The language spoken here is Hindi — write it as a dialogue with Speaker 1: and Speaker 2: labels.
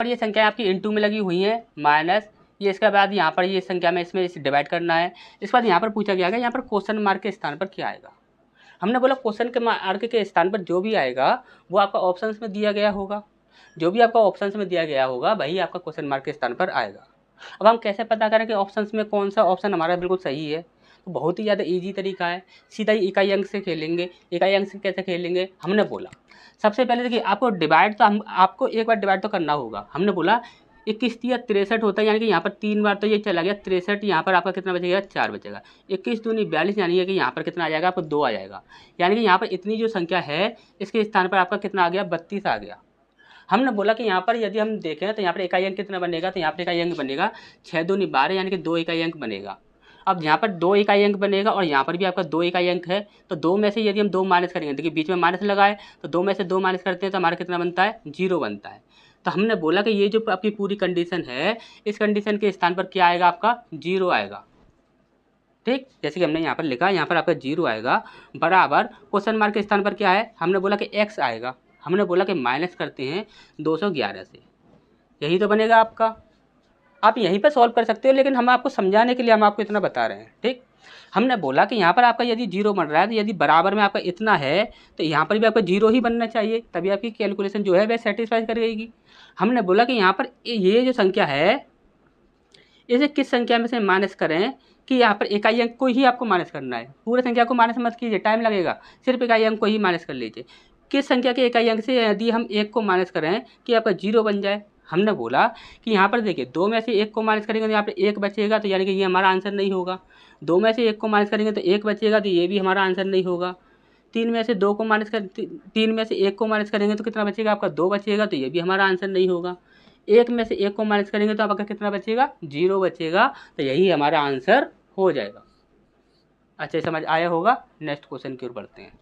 Speaker 1: और ये संख्या आपकी इनटू में लगी हुई है माइनस ये, इसके बाद यहाँ पर ये संख्या में इसमें इसे डिवाइड करना है। इसके बाद यहाँ पर पूछा गया है यहाँ पर क्वेश्चन मार्क के स्थान पर क्या आएगा। हमने बोला क्वेश्चन के मार्क के स्थान पर जो भी आएगा वो आपका ऑप्शंस में दिया गया होगा, जो भी आपका ऑप्शंस में दिया गया होगा वही आपका क्वेश्चन मार्क के स्थान पर आएगा। अब हम कैसे पता करें कि ऑप्शंस में कौन सा ऑप्शन हमारा बिल्कुल सही है, तो बहुत ही ज़्यादा ईजी तरीका है, सीधा ही इकाई अंक से खेलेंगे। इकाई अंक से कैसे खेलेंगे, हमने बोला सबसे पहले देखिए आपको डिवाइड तो आपको एक बार डिवाइड तो करना होगा। हमने बोला 21 या 63 होता है, यानी कि यहाँ पर 3 बार तो ये चला गया 63, यहाँ पर आपका कितना बचेगा 4 बचेगा। 21 दूनी 42, यानी कि यहाँ पर कितना आ जाएगा आपको 2 आ जाएगा, यानी कि यहाँ पर इतनी जो संख्या है इसके स्थान पर आपका कितना आ गया 32 आ गया। हमने बोला कि यहाँ पर यदि हम देखें तो यहाँ पर इकाई अंक कितना बनेगा, तो यहाँ पर इकाई अंक बनेगा 6 दूनी 12, यानी कि 2 इकाई अंक बनेगा। अब यहाँ पर 2 इकाई अंक बनेगा और यहाँ पर भी आपका 2 इकाई अंक है, तो 2 में से यदि हम 2 माइनस करेंगे, देखिए बीच में माइनस लगाए तो 2 में से 2 माइनस करते हैं तो हमारा कितना बनता है 0 बनता है। तो हमने बोला कि ये जो आपकी पूरी कंडीशन है इस कंडीशन के स्थान पर क्या आएगा आपका 0 आएगा। ठीक, जैसे कि हमने यहाँ पर लिखा, यहाँ पर आपका 0 आएगा बराबर क्वेश्चन मार्क के स्थान पर क्या है, हमने बोला कि x आएगा। हमने बोला कि माइनस करते हैं 211 से, यही तो बनेगा आपका। आप यहीं पर सॉल्व कर सकते हो, लेकिन हम आपको समझाने के लिए हम आपको इतना बता रहे हैं। ठीक, हमने बोला कि यहाँ पर आपका यदि 0 बन रहा है तो यदि बराबर में आपका इतना है तो यहाँ पर भी आपका 0 ही बनना चाहिए, तभी आपकी कैलकुलेशन जो है वह सेटिस्फाई करेगी। हमने बोला कि यहाँ पर ये जो संख्या है इसे किस संख्या में से माइनस करें, कि यहाँ पर इकाई अंक को ही आपको माइनस करना है, पूरे संख्या को माइनस मत कीजिए, टाइम लगेगा, सिर्फ इकाई अंक को ही माइनस कर लीजिए। किस संख्या के इकाई अंक से यदि हम 1 को माइनस करें कि आपका 0 बन जाए। हमने बोला कि यहाँ पर देखिए 2 में से 1 को माइनस करेंगे तो यहाँ पर 1 बचेगा, तो यानी कि ये हमारा आंसर नहीं होगा। 2 में से 1 को माइनस करेंगे तो 1 बचेगा, तो ये भी हमारा आंसर नहीं होगा। 3 में से 2 को माइनस कर 3 में से 1 को माइनस करेंगे तो कितना बचेगा आपका 2 बचेगा, तो ये भी हमारा आंसर नहीं होगा। 1 में से 1 को माइनस करेंगे तो आपका कितना बचेगा 0 बचेगा, तो यही हमारा आंसर हो जाएगा। अच्छा समझ आया होगा। नेक्स्ट क्वेश्चन की ओर बढ़ते हैं।